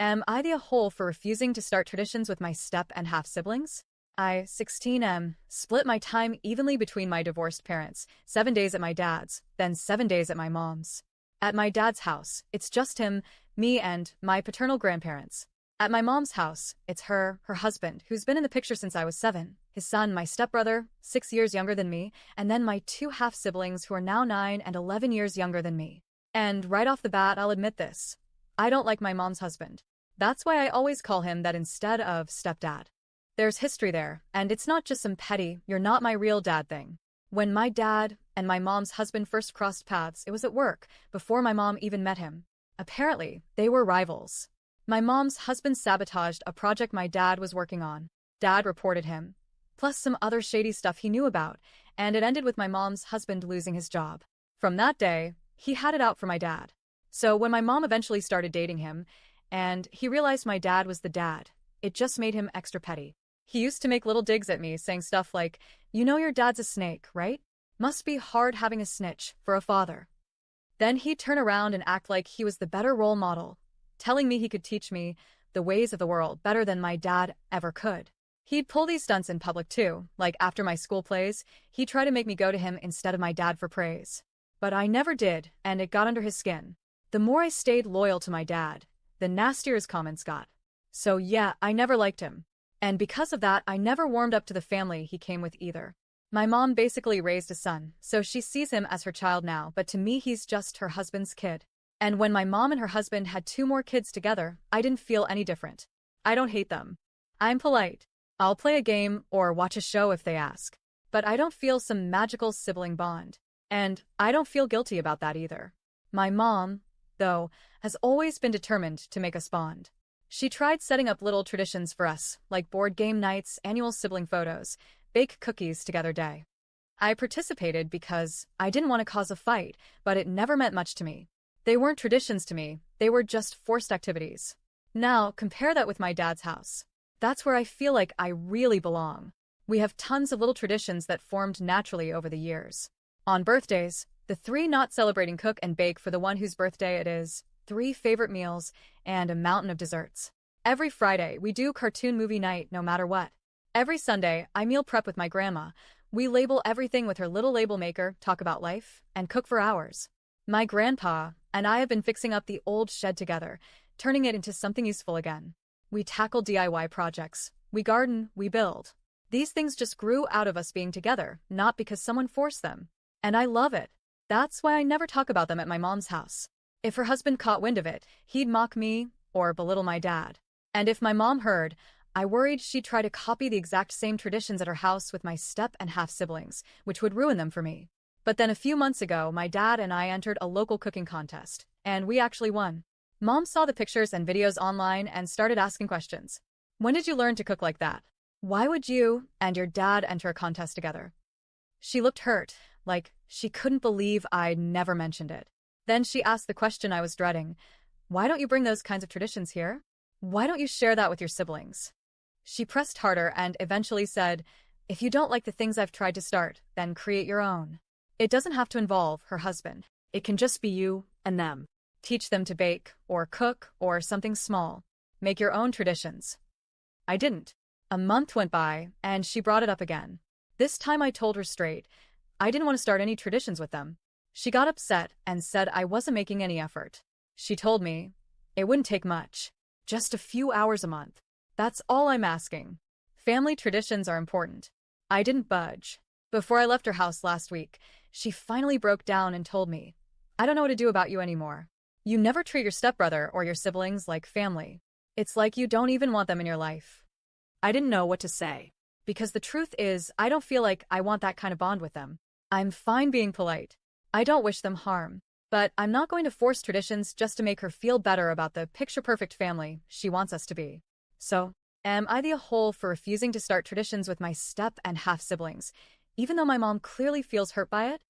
Am I the whole for refusing to start traditions with my step and half siblings? I, 16M, split my time evenly between my divorced parents, 7 days at my dad's, then 7 days at my mom's. At my dad's house, it's just him, me, and my paternal grandparents. At my mom's house, it's her husband, who's been in the picture since I was 7, his son, my stepbrother, 6 years younger than me, and then my two half-siblings who are now 9 and 11 years younger than me. And right off the bat, I'll admit this. I don't like my mom's husband. That's why I always call him that instead of stepdad. There's history there, and it's not just some petty, you're not my real dad thing. When my dad and my mom's husband first crossed paths, it was at work, before my mom even met him. Apparently, they were rivals. My mom's husband sabotaged a project my dad was working on. Dad reported him, plus some other shady stuff he knew about, and it ended with my mom's husband losing his job. From that day, he had it out for my dad. So when my mom eventually started dating him, and he realized my dad was the dad, it just made him extra petty. He used to make little digs at me, saying stuff like, "You know your dad's a snake, right? Must be hard having a snitch for a father." Then he'd turn around and act like he was the better role model, telling me he could teach me the ways of the world better than my dad ever could. He'd pull these stunts in public too, like after my school plays, he'd try to make me go to him instead of my dad for praise. But I never did, and it got under his skin. The more I stayed loyal to my dad, the nastier his comments got. So yeah, I never liked him. And because of that, I never warmed up to the family he came with either. My mom basically raised a son, so she sees him as her child now, but to me he's just her husband's kid. And when my mom and her husband had 2 more kids together, I didn't feel any different. I don't hate them. I'm polite. I'll play a game or watch a show if they ask. But I don't feel some magical sibling bond. And I don't feel guilty about that either. My mom, though, has always been determined to make us bond. She tried setting up little traditions for us, like board game nights, annual sibling photos, bake cookies together day. I participated because I didn't want to cause a fight, but it never meant much to me. They weren't traditions to me, they were just forced activities. Now, compare that with my dad's house. That's where I feel like I really belong. We have tons of little traditions that formed naturally over the years. On birthdays, the 3 not celebrating cook and bake for the one whose birthday it is, 3 favorite meals, and a mountain of desserts. Every Friday, we do cartoon movie night no matter what. Every Sunday, I meal prep with my grandma. We label everything with her little label maker, talk about life, and cook for hours. My grandpa and I have been fixing up the old shed together, turning it into something useful again. We tackle DIY projects. We garden, we build. These things just grew out of us being together, not because someone forced them. And I love it. That's why I never talk about them at my mom's house. If her husband caught wind of it, he'd mock me or belittle my dad. And if my mom heard, I worried she'd try to copy the exact same traditions at her house with my step and half siblings, which would ruin them for me. But then a few months ago, my dad and I entered a local cooking contest, and we actually won. Mom saw the pictures and videos online and started asking questions. When did you learn to cook like that? Why would you and your dad enter a contest together? She looked hurt, like she couldn't believe I'd never mentioned it. Then she asked the question I was dreading. Why don't you bring those kinds of traditions here? Why don't you share that with your siblings? She pressed harder and eventually said, if you don't like the things I've tried to start, then create your own. It doesn't have to involve her husband. It can just be you and them. Teach them to bake, or cook, or something small. Make your own traditions. I didn't. A month went by, and she brought it up again. This time I told her straight. I didn't want to start any traditions with them. She got upset and said I wasn't making any effort. She told me, it wouldn't take much. Just a few hours a month. That's all I'm asking. Family traditions are important. I didn't budge. Before I left her house last week, she finally broke down and told me, I don't know what to do about you anymore. You never treat your stepbrother or your siblings like family. It's like you don't even want them in your life. I didn't know what to say. Because the truth is, I don't feel like I want that kind of bond with them. I'm fine being polite. I don't wish them harm. But I'm not going to force traditions just to make her feel better about the picture-perfect family she wants us to be. So, am I the whole for refusing to start traditions with my step and half siblings, even though my mom clearly feels hurt by it?